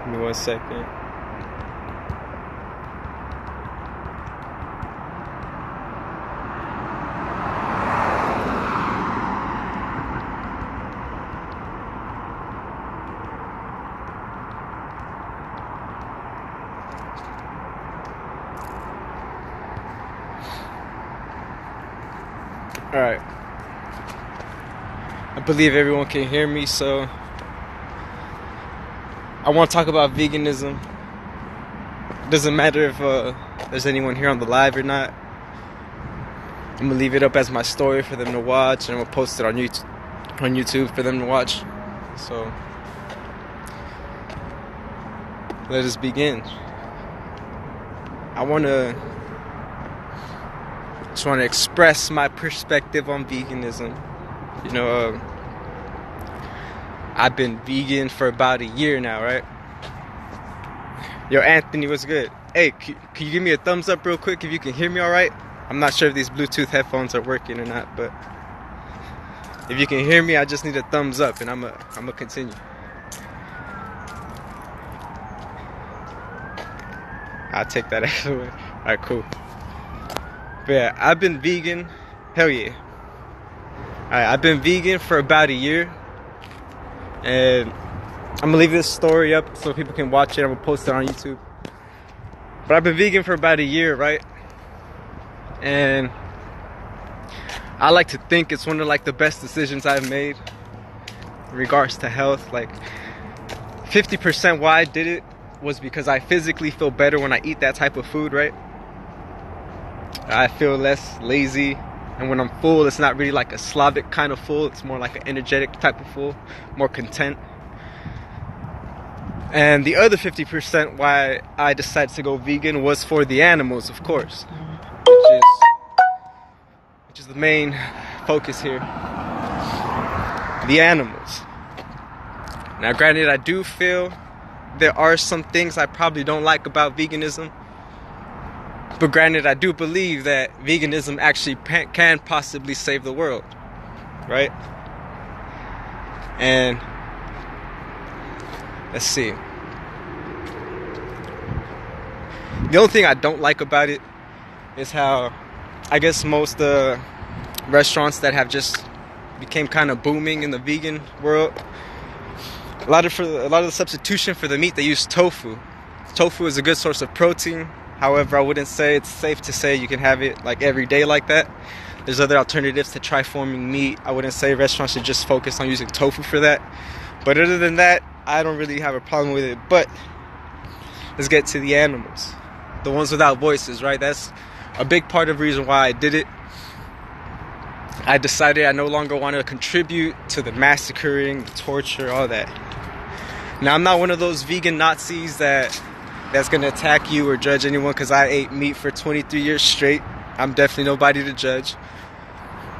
Give me 1 second. Alright. I believe everyone can hear me, so I want to talk about veganism. It doesn't matter if there's anyone here on the live or not. I'm gonna leave it up as my story for them to watch, and I'm gonna post it on YouTube for them to watch. So let us begin. I just want to express my perspective on veganism. You know, I've been vegan for about a year now, right? Yo, Anthony, what's good? Hey, can you give me a thumbs up real quick if you can hear me all right? I'm not sure if these Bluetooth headphones are working or not, but if you can hear me, I just need a thumbs up, and I'm gonna continue. I'll take that out of the way. All right, cool. But yeah, I've been vegan. Hell yeah. Alright, I've been vegan for about a year. And I'm gonna leave this story up so people can watch it. I'm gonna post it on YouTube. But I've been vegan for about a year, right? And I like to think it's one of the best decisions I've made in regards to health. 50% why I did it was because I physically feel better when I eat that type of food, right? I feel less lazy, and when I'm full, it's not really like a Slavic kind of full. It's more like an energetic type of full, more content. And the other 50% why I decided to go vegan was for the animals, of course, which is the main focus here. The animals. Now, granted, I do feel there are some things I probably don't like about veganism. But granted, I do believe that veganism actually can possibly save the world, right? And let's see. The only thing I don't like about it is how I guess most restaurants that have just became kind of booming in the vegan world, a lot of the substitution for the meat, they use tofu. Tofu is a good source of protein. However, I wouldn't say it's safe to say you can have it every day like that. There's other alternatives to try forming meat. I wouldn't say restaurants should just focus on using tofu for that. But other than that, I don't really have a problem with it. But let's get to the animals. The ones without voices, right? That's a big part of the reason why I did it. I decided I no longer want to contribute to the massacring, the torture, all that. Now, I'm not one of those vegan Nazis that's going to attack you or judge anyone because I ate meat for 23 years straight. I'm definitely nobody to judge.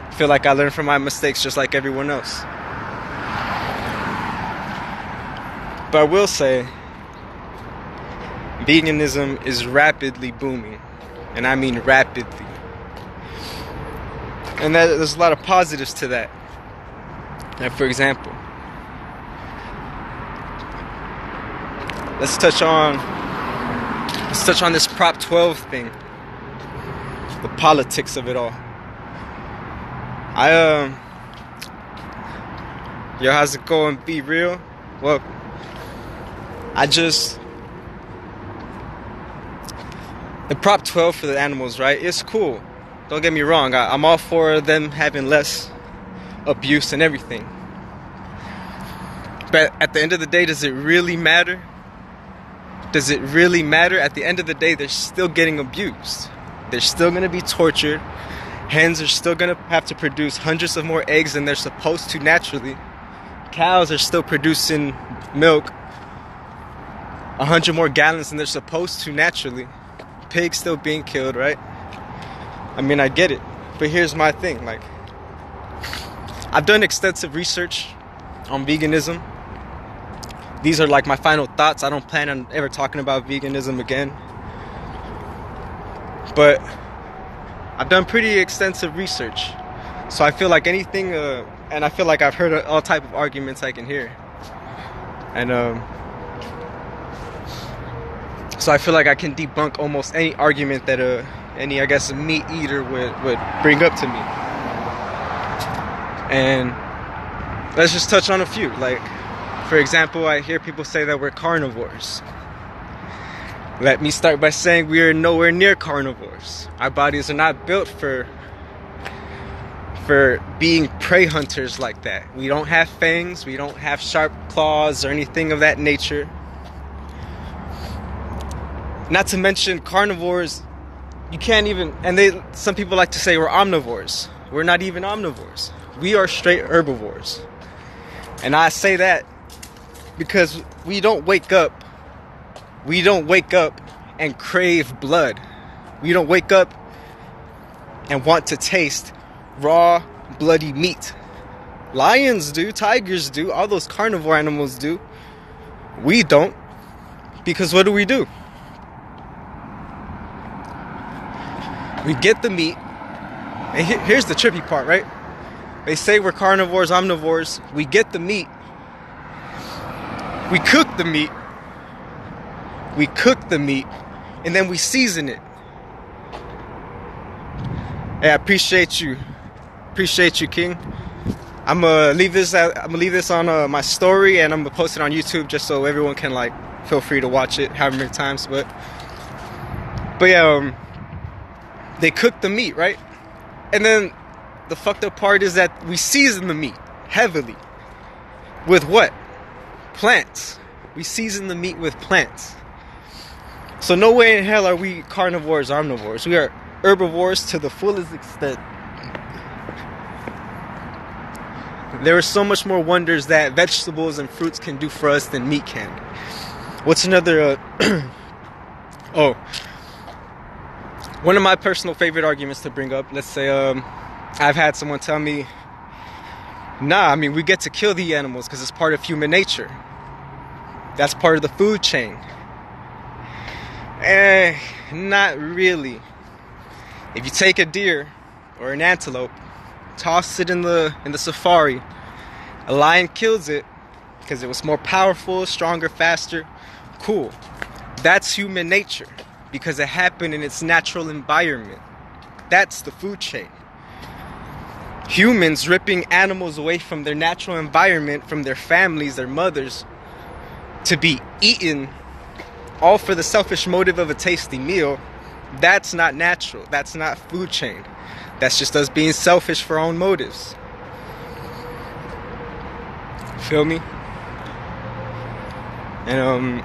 I feel like I learned from my mistakes just like everyone else. But I will say, veganism is rapidly booming. And I mean rapidly. And there's a lot of positives to that. Like, for example, let's touch on this Prop 12 thing, the politics of it all. Yo, how's it going? Be real. Well, the Prop 12 for the animals, right? It's cool. Don't get me wrong. I'm all for them having less abuse and everything. But at the end of the day, does it really matter? Does it really matter? At the end of the day, they're still getting abused. They're still going to be tortured. Hens are still going to have to produce hundreds of more eggs than they're supposed to naturally. Cows are still producing milk 100 more gallons than they're supposed to naturally. Pigs still being killed, right? I mean, I get it. But here's my thing. I've done extensive research on veganism. These are my final thoughts. I don't plan on ever talking about veganism again. But I've done pretty extensive research. So I feel like anything, and I feel like I've heard all type of arguments I can hear. And So I feel like I can debunk almost any argument that any, I guess, meat eater would bring up to me. And let's just touch on a few. Like, for example, I hear people say that we're carnivores. Let me start by saying we are nowhere near carnivores. Our bodies are not built for being prey hunters like that. We don't have fangs, we don't have sharp claws or anything of that nature. Not to mention carnivores, you can't even, and some people like to say we're omnivores. We're not even omnivores. We are straight herbivores. And I say that because we don't wake up and crave blood. We don't wake up and want to taste raw, bloody meat. Lions do, tigers do, all those carnivore animals do. We don't. Because what do? We get the meat. And here's the trippy part, right? They say we're carnivores, omnivores. We get the meat. We cook the meat. And then we season it. Hey, I appreciate you, King. I'm gonna leave this on my story, and I'm gonna post it on YouTube just so everyone can feel free to watch it however many times. But yeah, they cook the meat, right? And then the fucked up part is that we season the meat heavily with what? Plants. We season the meat with plants. So no way in hell are we carnivores, omnivores. We are herbivores to the fullest extent. There are so much more wonders that vegetables and fruits can do for us than meat can. What's another one of my personal favorite arguments to bring up, let's say I've had someone tell me, we get to kill the animals because it's part of human nature. That's part of the food chain. Not really. If you take a deer or an antelope, toss it in the safari, a lion kills it because it was more powerful, stronger, faster. Cool. That's human nature because it happened in its natural environment. That's the food chain. Humans ripping animals away from their natural environment, from their families, their mothers, to be eaten, all for the selfish motive of a tasty meal. That's not natural. That's not food chain. That's just us being selfish for our own motives. Feel me? And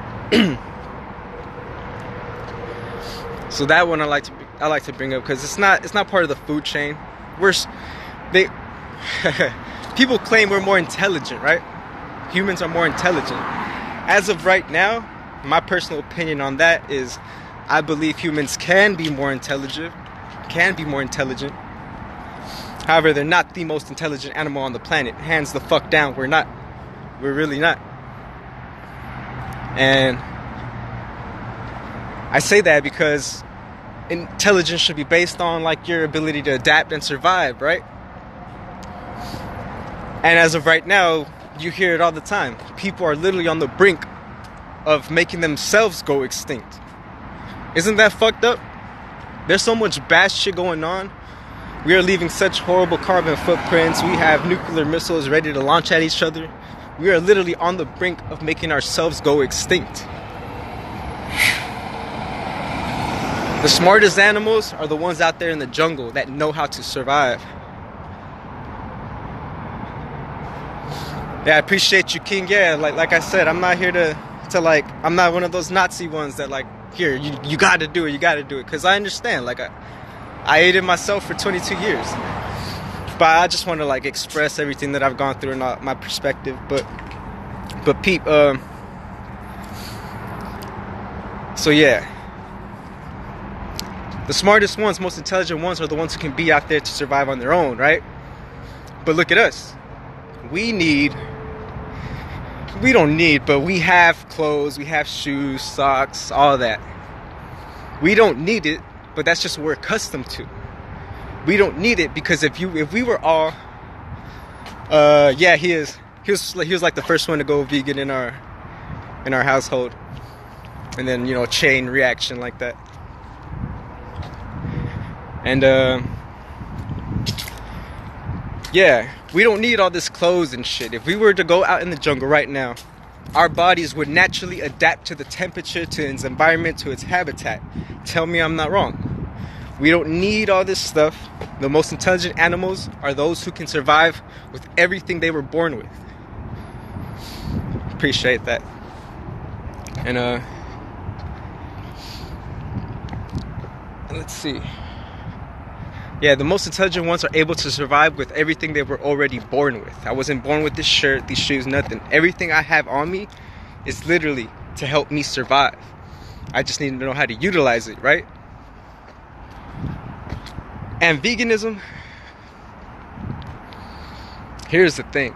so that one I like to bring up because it's not part of the food chain. People claim we're more intelligent, right? Humans are more intelligent. As of right now, my personal opinion on that is I believe humans can be more intelligent. However, they're not the most intelligent animal on the planet. Hands the fuck down. We're not. We're really not. And I say that because intelligence should be based on your ability to adapt and survive, right? And as of right now, you hear it all the time. People are literally on the brink of making themselves go extinct. Isn't that fucked up? There's so much bad shit going on. We are leaving such horrible carbon footprints. We have nuclear missiles ready to launch at each other. We are literally on the brink of making ourselves go extinct. The smartest animals are the ones out there in the jungle that know how to survive. Yeah, I appreciate you, King. Yeah, like I said, I'm not here to I'm not one of those Nazi ones that here, you gotta do it, because I understand, I ate it myself for 22 years, but I just want to express everything that I've gone through and my perspective, but peep, so yeah, the smartest ones, most intelligent ones are the ones who can be out there to survive on their own, right? But look at us. We don't need, but we have clothes, we have shoes, socks, all that. We don't need it, but that's just what we're accustomed to. We don't need it because if we were all, he was like the first one to go vegan in our household. and then, you know, chain reaction like that. And yeah, we don't need all this clothes and shit. If we were to go out in the jungle right now, our bodies would naturally adapt to the temperature, to its environment, to its habitat. Tell me I'm not wrong. We don't need all this stuff. The most intelligent animals are those who can survive with everything they were born with. Appreciate that. And let's see. Yeah, the most intelligent ones are able to survive with everything they were already born with. I wasn't born with this shirt, these shoes, nothing. Everything I have on me is literally to help me survive. I just need to know how to utilize it, right? And veganism, here's the thing.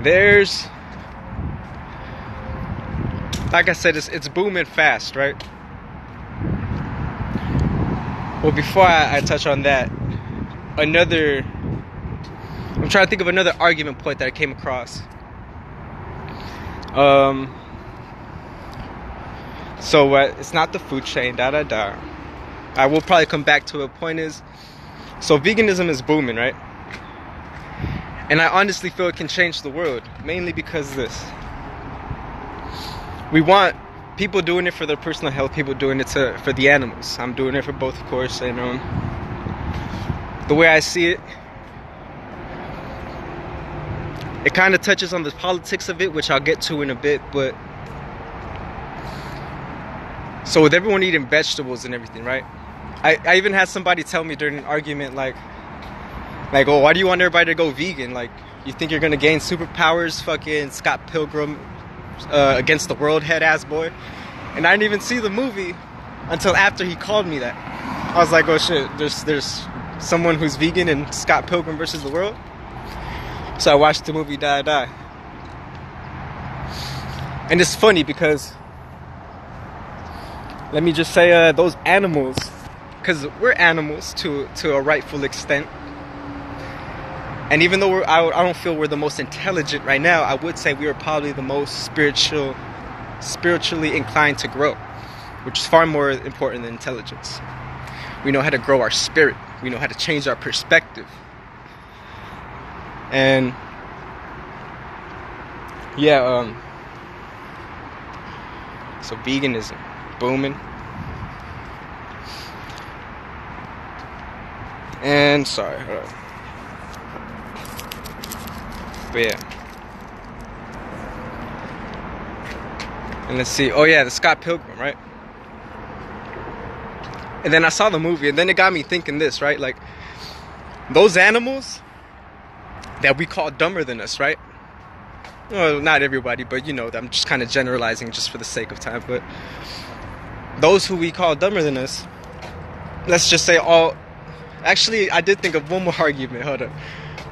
There's, like I said, it's booming fast, right? Well, before I touch on that, I'm trying to think of another argument point that I came across. So it's not the food chain, I will probably come back to it. Point is, so veganism is booming, right? And I honestly feel it can change the world, mainly because of this. We want people doing it for their personal health, people doing it for the animals. I'm doing it for both, of course. And the way I see it, it kind of touches on the politics of it, which I'll get to in a bit. But so with everyone eating vegetables and everything, right? I even had somebody tell me during an argument, like, oh, why do you want everybody to go vegan? Like, you think you're gonna gain superpowers, fucking Scott Pilgrim against the world, head ass boy. And I didn't even see the movie until after he called me that. I was like, oh shit, there's someone who's vegan in Scott Pilgrim versus the world. So I watched the movie Die. And it's funny because, let me just say, those animals, because we're animals to a rightful extent. And even though I don't feel we're the most intelligent right now, I would say we are probably the most spiritually inclined to grow, which is far more important than intelligence. We know how to grow our spirit. We know how to change our perspective. And yeah, so veganism, booming. And sorry, hold on. But yeah. And let's see. Oh yeah, the Scott Pilgrim, right? And then I saw the movie, and then it got me thinking this, right? Like, those animals that we call dumber than us, right? Well, not everybody, but you know, I'm just kind of generalizing just for the sake of time. But those who we call dumber than us, let's just say all... Actually, I did think of one more argument. Hold up.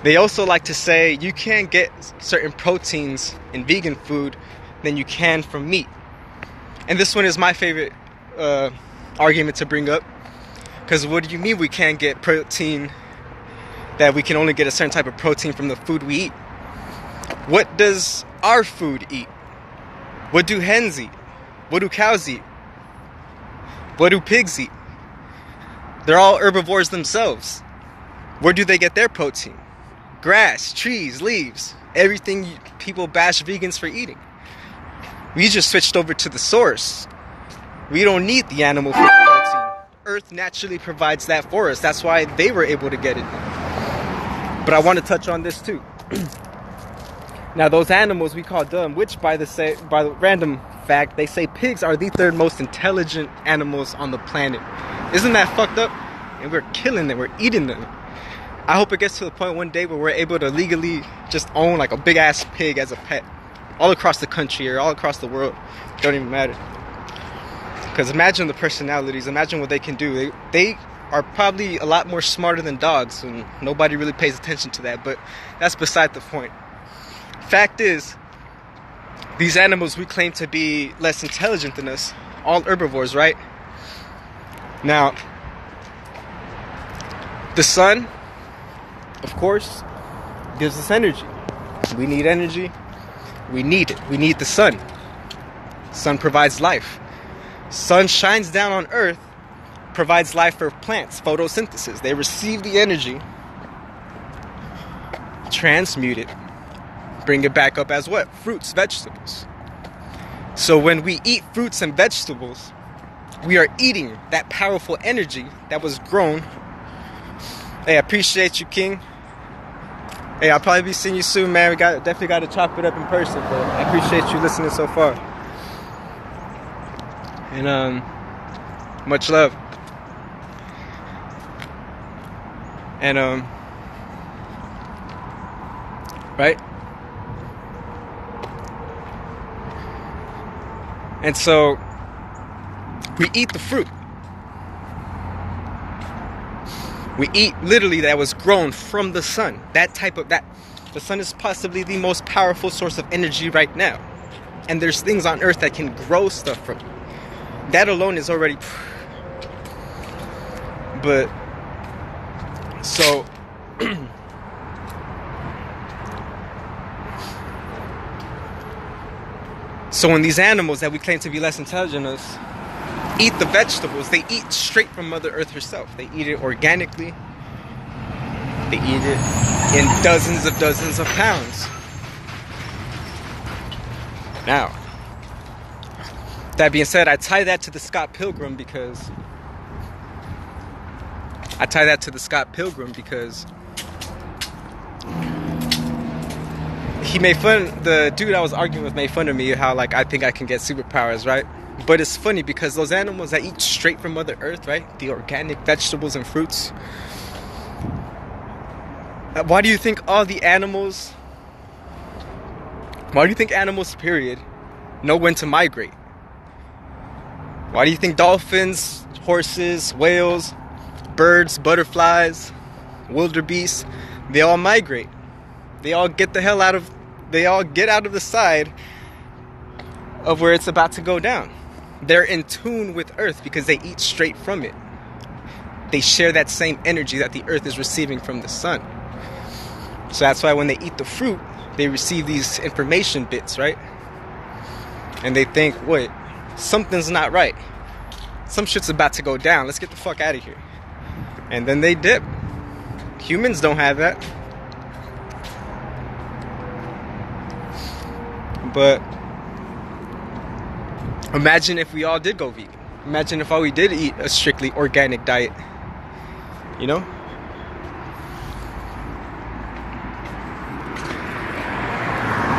They also like to say you can't get certain proteins in vegan food than you can from meat. And this one is my favorite argument to bring up. Because what do you mean we can't get protein, that we can only get a certain type of protein from the food we eat? What does our food eat? What do hens eat? What do cows eat? What do pigs eat? They're all herbivores themselves. Where do they get their protein? Grass, trees, leaves, everything people bash vegans for eating. We just switched over to the source. We don't need the animal for protein. Earth naturally provides that for us. That's why they were able to get it. But I want to touch on this too. Now, those animals we call dumb, which by the random fact, they say pigs are the third most intelligent animals on the planet. Isn't that fucked up? And we're killing them, we're eating them. I hope it gets to the point one day where we're able to legally just own like a big ass pig as a pet. All across the country or all across the world. Don't even matter. Because imagine the personalities, imagine what they can do. They are probably a lot more smarter than dogs, and nobody really pays attention to that, but that's beside the point. Fact is, these animals we claim to be less intelligent than us, all herbivores, right? Now, the sun, of course, gives us energy. We need energy. We need it. We need the sun. Sun provides life. Sun shines down on Earth, provides life for plants, photosynthesis. They receive the energy, transmute it, bring it back up as what? Fruits, vegetables. So when we eat fruits and vegetables, we are eating that powerful energy that was grown. Hey, I appreciate you, King. Hey, I'll probably be seeing you soon, man. We definitely got to chop it up in person, but I appreciate you listening so far. And much love. And right? And so we eat the fruit. We eat literally that was grown from the sun. The sun is possibly the most powerful source of energy right now. And there's things on earth that can grow stuff from it. That alone is already... But... So... So when these animals that we claim to be less intelligent than us eat the vegetables, they eat straight from Mother Earth herself. They eat it organically. They eat it in dozens of pounds. Now, that being said, I tie that to the Scott Pilgrim because he made fun, the dude I was arguing with made fun of me how like I think I can get superpowers, right? But it's funny because those animals that eat straight from Mother Earth, right? The organic vegetables and fruits. Why do you think animals, period, know when to migrate? Why do you think dolphins, horses, whales, birds, butterflies, wildebeest, they all migrate? They all get out of the side of where it's about to go down. They're in tune with Earth because they eat straight from it. They share that same energy that the Earth is receiving from the sun. So that's why when they eat the fruit, they receive these information bits, right? And they think, wait, something's not right. Some shit's about to go down. Let's get the fuck out of here. And then they dip. Humans don't have that. But imagine if we all did go vegan. Imagine if all we did eat a strictly organic diet. You know?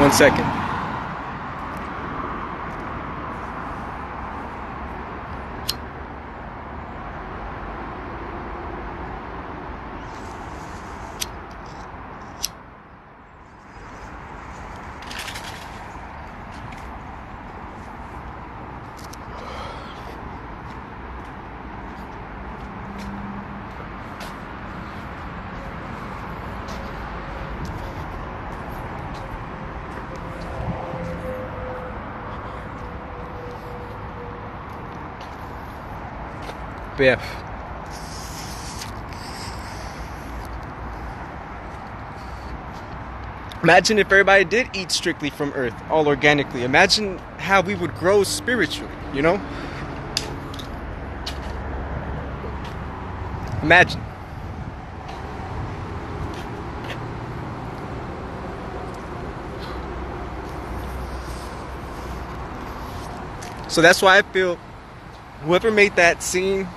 One second. But yeah. Imagine if everybody did eat strictly from Earth, all organically. Imagine how we would grow spiritually, you know? Imagine. So that's why I feel whoever made that scene,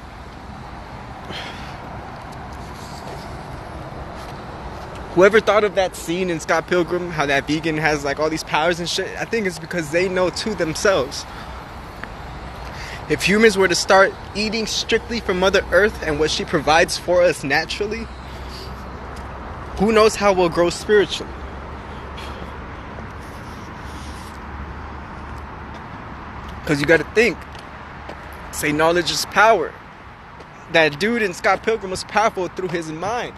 whoever thought of that scene in Scott Pilgrim, how that vegan has like all these powers and shit, I think it's because they know to themselves, if humans were to start eating strictly from Mother Earth and what she provides for us naturally, who knows how we'll grow spiritually. Because you got to think, say knowledge is power. That dude in Scott Pilgrim was powerful through his mind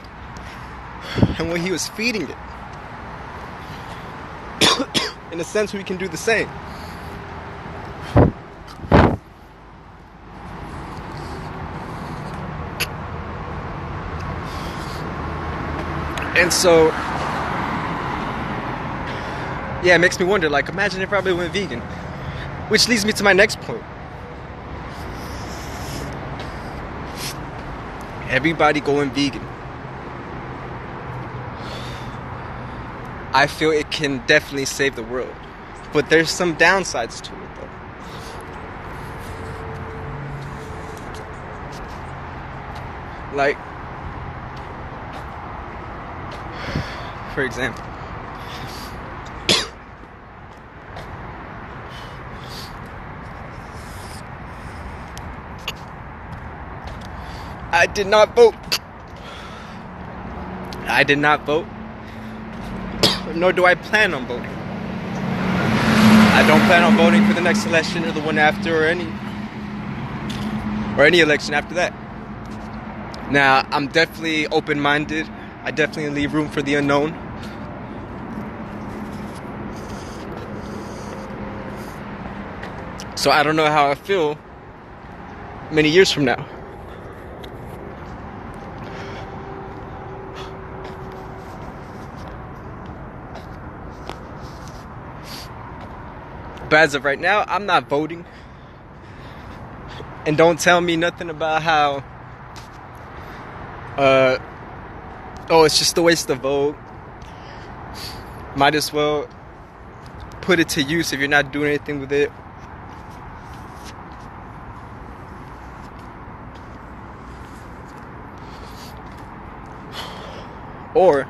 and when he was feeding it. In a sense, we can do the same. And so, yeah, it makes me wonder, like, imagine if everybody went vegan. Which leads me to my next point. Everybody going vegan. I feel it can definitely save the world. But there's some downsides to it, though. Like, for example, I did not vote. I did not vote. Nor do I plan on voting. I don't plan on voting for the next election or the one after or any election after that. Now, I'm definitely open-minded. I definitely leave room for the unknown. So I don't know how I feel many years from now. But as of right now, I'm not voting. And don't tell me nothing about how it's just a waste of vote. Might as well put it to use if you're not doing anything with it. Or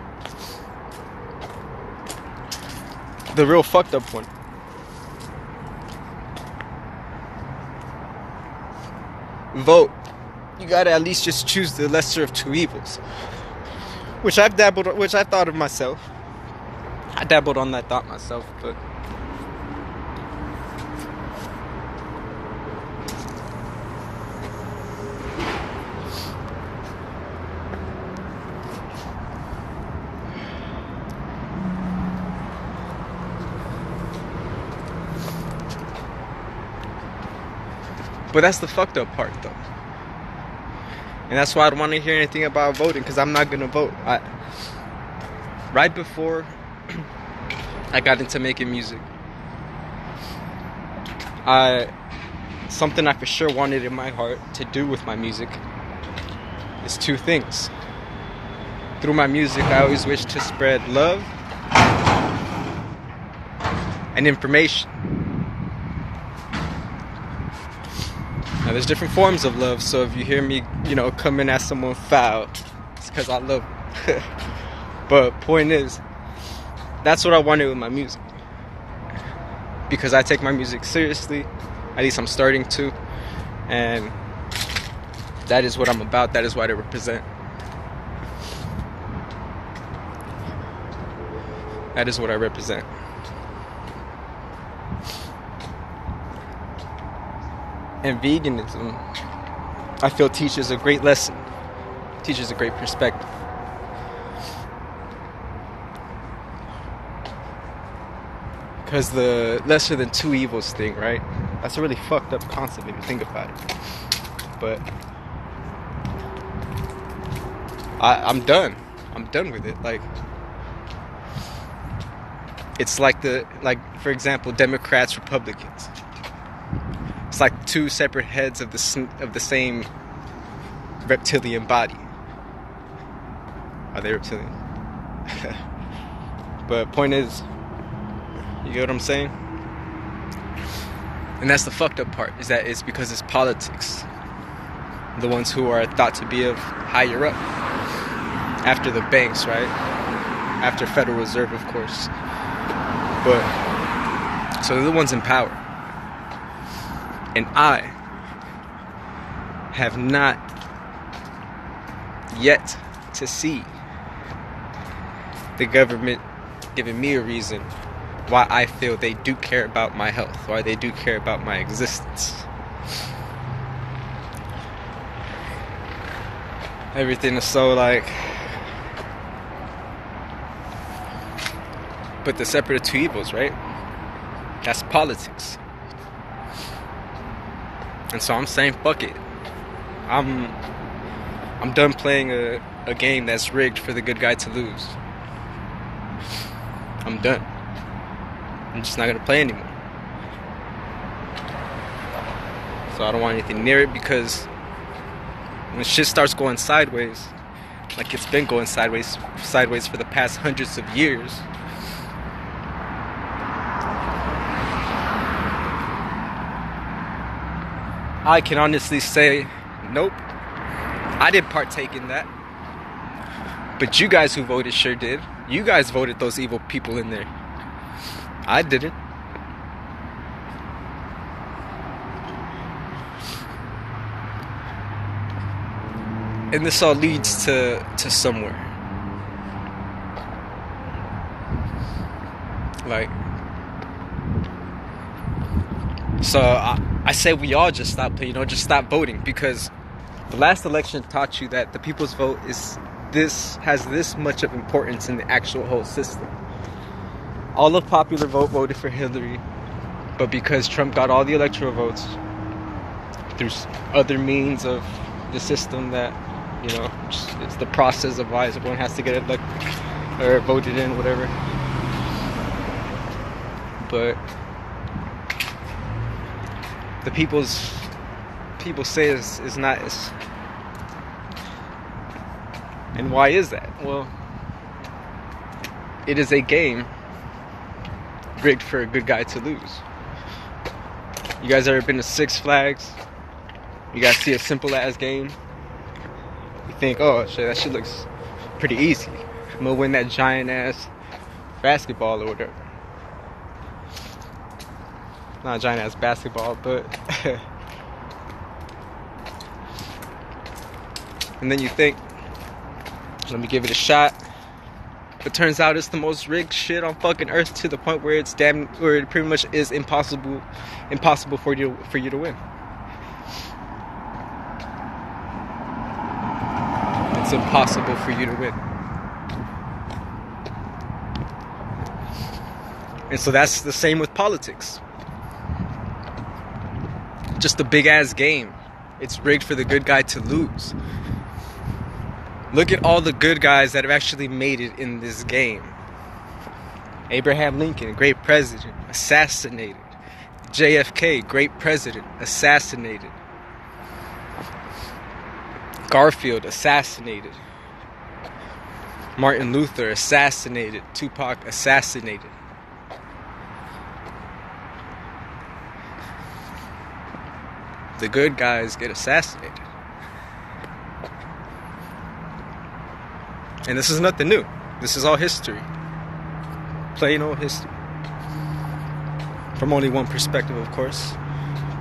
the real fucked up one. Vote. You gotta at least just choose the lesser of two evils. Which I've thought of myself. I dabbled on that thought myself, but that's the fucked up part, though. And that's why I don't want to hear anything about voting, because I'm not going to vote. Right before I got into making music, something I for sure wanted in my heart to do with my music is two things. Through my music, I always wish to spread love and information. Now, there's different forms of love, so if you hear me, coming at someone foul, it's because I love them. But point is, that's what I wanted with my music. Because I take my music seriously, at least I'm starting to, and that is what I'm about, that is what I represent. That is what I represent. And veganism, I feel, teaches a great lesson, teaches a great perspective. Because the lesser than two evils thing, right? That's a really fucked up concept if you think about it. But I'm done. I'm done with it. Like, it's like for example, Democrats, Republicans. It's like two separate heads of the same reptilian body. Are they reptilian? But point is, you get what I'm saying? And that's the fucked up part, is that it's because it's politics. The ones who are thought to be of higher up. After the banks, right? After Federal Reserve, of course. But, so they're the ones in power. And I have not yet to see the government giving me a reason why I feel they do care about my health, why they do care about my existence. Everything is so but the separate of two evils, right? That's politics. And so I'm saying, fuck it. I'm done playing a game that's rigged for the good guy to lose. I'm done. I'm just not gonna play anymore. So I don't want anything near it, because when shit starts going sideways, like it's been going sideways for the past hundreds of years, I can honestly say, nope, I didn't partake in that. But you guys who voted sure did. You guys voted those evil people in there. I didn't. And this all leads to somewhere. Like, so I say we all just stop, just stop voting, because the last election taught you that the people's vote has this much of importance in the actual whole system. All of popular vote voted for Hillary, but because Trump got all the electoral votes through other means of the system that, it's the process of why everyone has to get elected or voted in, whatever. But the people say is not as. And why is that? Well, it is a game rigged for a good guy to lose. You guys ever been to Six Flags? You guys see a simple ass game? You think, oh shit, that shit looks pretty easy. I'm gonna win that giant ass basketball or whatever. Not a giant ass basketball, but and then you think, let me give it a shot. But turns out it's the most rigged shit on fucking earth, to the point where it pretty much is impossible for you to win. It's impossible for you to win. And so that's the same with politics. Just a big ass game. It's rigged for the good guy to lose. Look at all the good guys that have actually made it in this game. Abraham Lincoln, great president, assassinated. JFK, great president, assassinated. Garfield, assassinated. Martin Luther, assassinated. Tupac, assassinated. The good guys get assassinated. And this is nothing new. This is all history. Plain old history. From only one perspective, of course.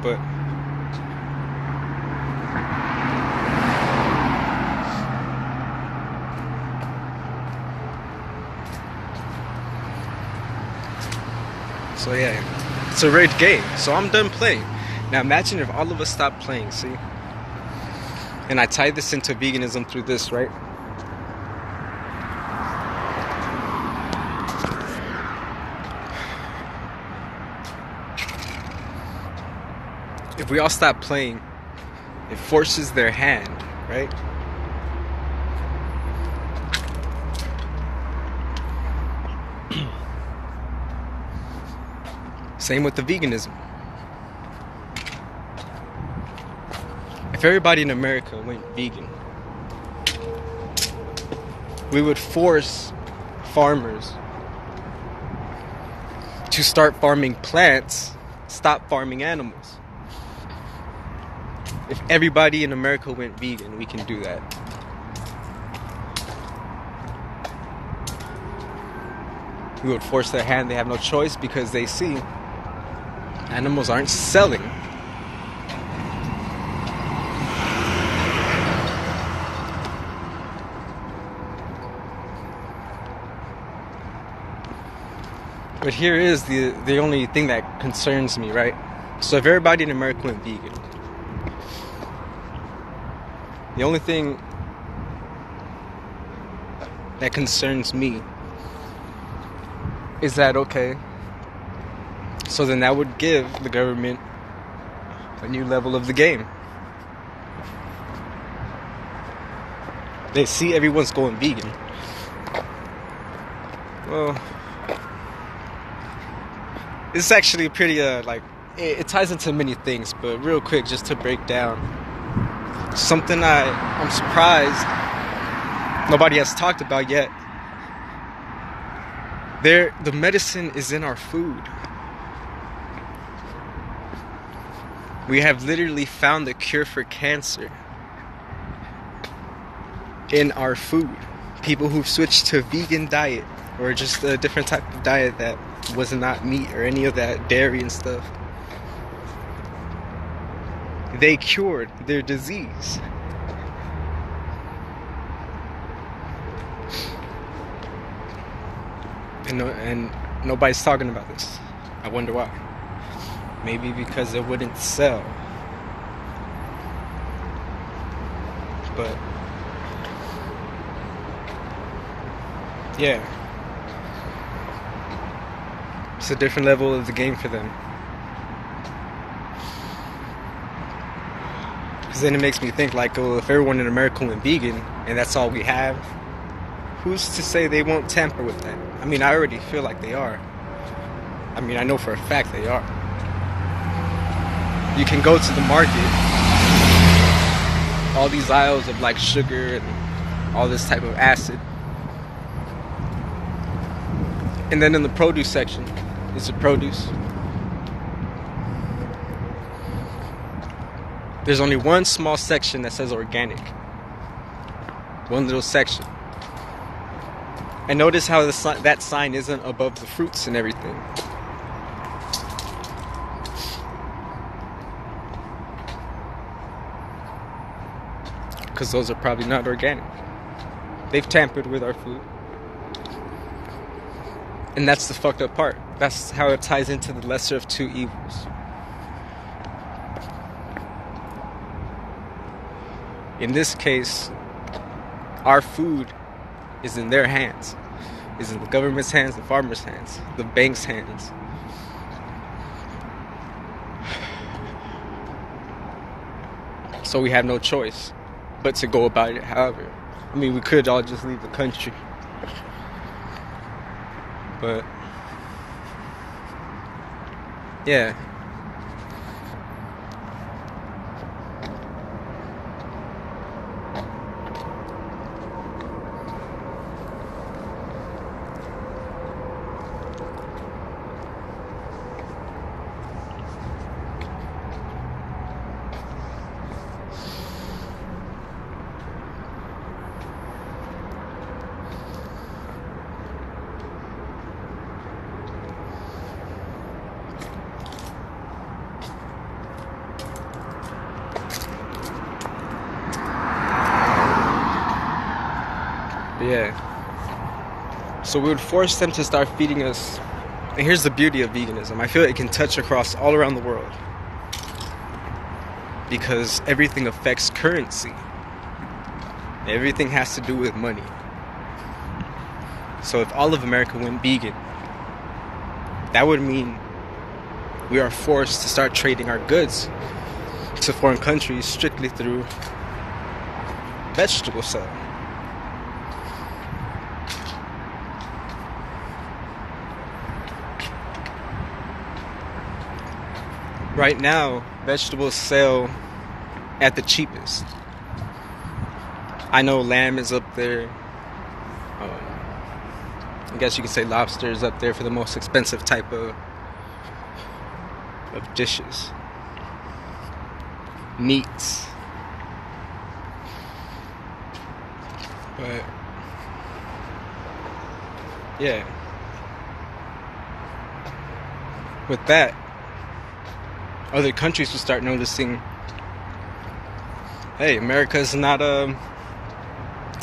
But so yeah, it's a rigged game. So I'm done playing. Now imagine if all of us stopped playing, see? And I tie this into veganism through this, right? If we all stop playing, it forces their hand, right? Same with the veganism. If everybody in America went vegan, we would force farmers to start farming plants, stop farming animals. If everybody in America went vegan, we can do that. We would force their hand. They have no choice, because they see animals aren't selling. But here is the only thing that concerns me, right? So if everybody in America went vegan, the only thing that concerns me is that, okay, so then that would give the government a new level of the game. They see everyone's going vegan. Well, this is actually pretty it ties into many things, but real quick, just to break down something I'm surprised nobody has talked about yet. The medicine is in our food. We have literally found the cure for cancer in our food. People who've switched to a vegan diet or just a different type of diet that was not meat or any of that dairy and stuff, they cured their disease. And nobody's talking about this. I wonder why. Maybe because it wouldn't sell. But yeah, it's a different level of the game for them. Because then it makes me think like, well, if everyone in America went vegan and that's all we have, who's to say they won't tamper with that? I mean, I already feel like they are. I mean, I know for a fact they are. You can go to the market, all these aisles of like sugar and all this type of acid. And then in the produce section, is it produce? There's only one small section that says organic. One little section. And notice how that sign isn't above the fruits and everything. Because those are probably not organic. They've tampered with our food. And that's the fucked up part. That's how it ties into the lesser of two evils. In this case, our food is in their hands. Is in the government's hands, the farmers' hands, the bank's hands. So we have no choice but to go about it however. I mean, we could all just leave the country. But yeah. Yeah. So we would force them to start feeding us. And here's the beauty of veganism. I feel it can touch across all around the world. Because everything affects currency. Everything has to do with money. So if all of America went vegan, that would mean we are forced to start trading our goods to foreign countries strictly through vegetable sale. Right now, vegetables sell at the cheapest. I know lamb is up there. I guess you could say lobster is up there for the most expensive type of dishes. Meats. But yeah. With that, other countries will start noticing, hey, America's not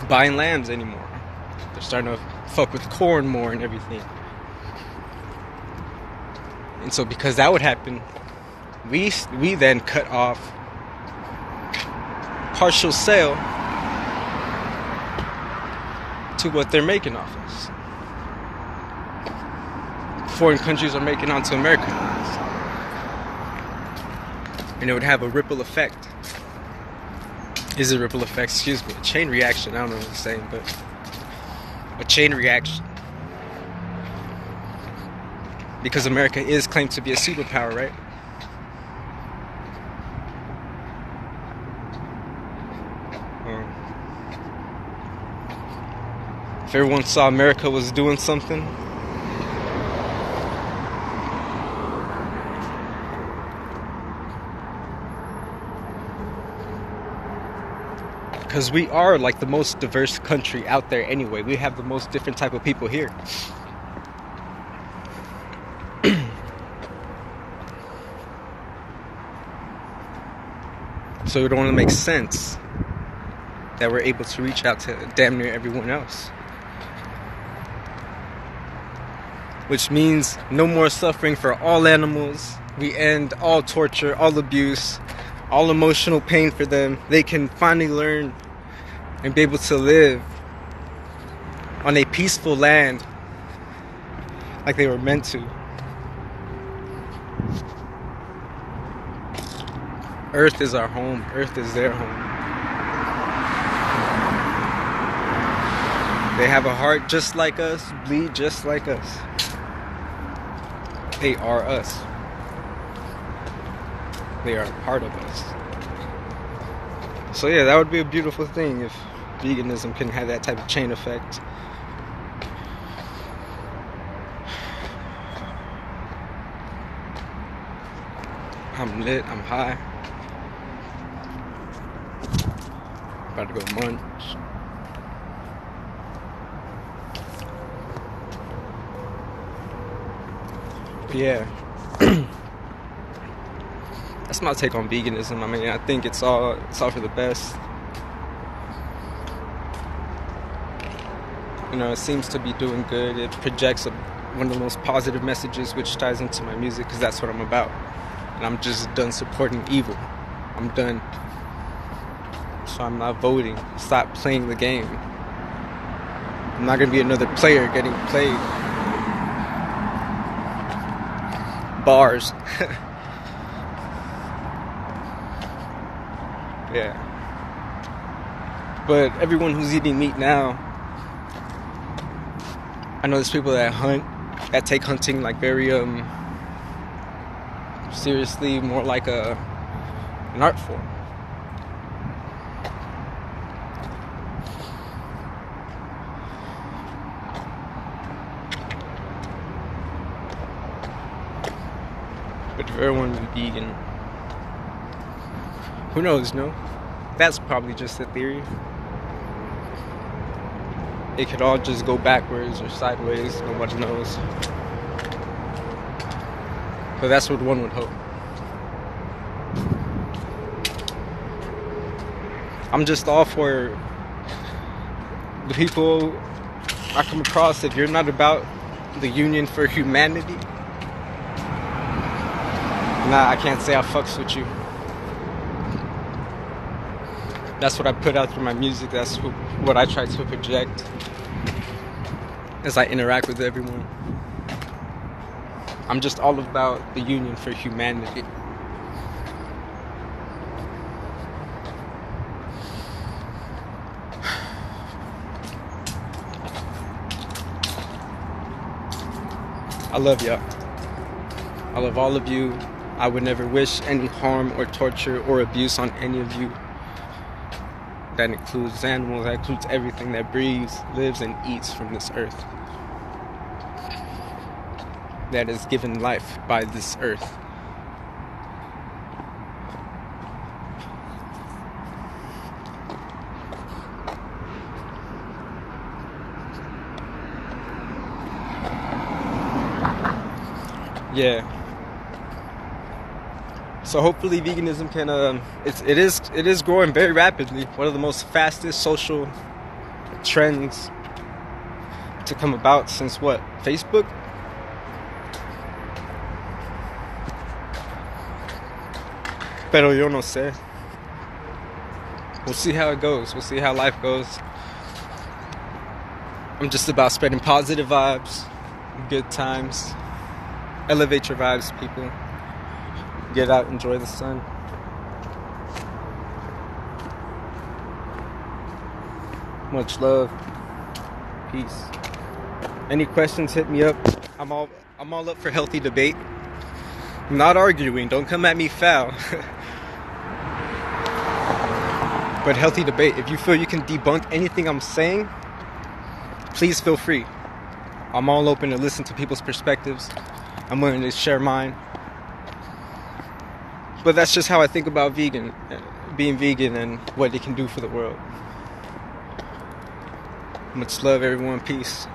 buying lambs anymore. They're starting to fuck with corn more and everything. And so because that would happen, we then cut off partial sale to what they're making off us. Foreign countries are making onto America. And it would have a ripple effect. Is a ripple effect, excuse me, a chain reaction, I don't know what I'm saying, but a chain reaction. Because America is claimed to be a superpower, right? if everyone saw America was doing something. Because we are like the most diverse country out there anyway. We have the most different type of people here. So it only makes sense that we're able to reach out to damn near everyone else. Which means no more suffering for all animals. We end all torture, all abuse, all emotional pain for them. They can finally learn and be able to live on a peaceful land like they were meant to. Earth is our home. Earth is their home. They have a heart just like us, bleed just like us. They are us. They are a part of us. So yeah, that would be a beautiful thing if veganism can have that type of chain effect. I'm lit, I'm high. About to go munch. Yeah. That's my take on veganism. I mean, I think it's all for the best. You know, it seems to be doing good. It projects one of the most positive messages, which ties into my music, because that's what I'm about. And I'm just done supporting evil. I'm done. So I'm not voting. Stop playing the game. I'm not gonna be another player getting played. Bars. Yeah. But everyone who's eating meat now, I know there's people that hunt, that take hunting like very seriously, more like an art form. But if everyone was vegan, who knows, no? That's probably just a theory. It could all just go backwards or sideways, nobody knows. But that's what one would hope. I'm just all for the people I come across. If you're not about the union for humanity, nah, I can't say I fucks with you. That's what I put out through my music. That's what I try to project as I interact with everyone. I'm just all about the union for humanity. I love y'all. I love all of you. I would never wish any harm or torture or abuse on any of you. That includes animals, that includes everything that breathes, lives, and eats from this earth. That is given life by this earth. Yeah. So hopefully veganism can it is growing very rapidly. One of the most fastest social trends to come about since what? Facebook? Pero yo no sé. We'll see how it goes. We'll see how life goes. I'm just about spreading positive vibes, good times. Elevate your vibes, people. Get out, enjoy the sun. Much love. Peace. Any questions, hit me up. I'm all up for healthy debate. I'm not arguing. Don't come at me foul. But healthy debate. If you feel you can debunk anything I'm saying, please feel free. I'm all open to listen to people's perspectives. I'm willing to share mine. But that's just how I think about being vegan and what it can do for the world. Much love, everyone. Peace.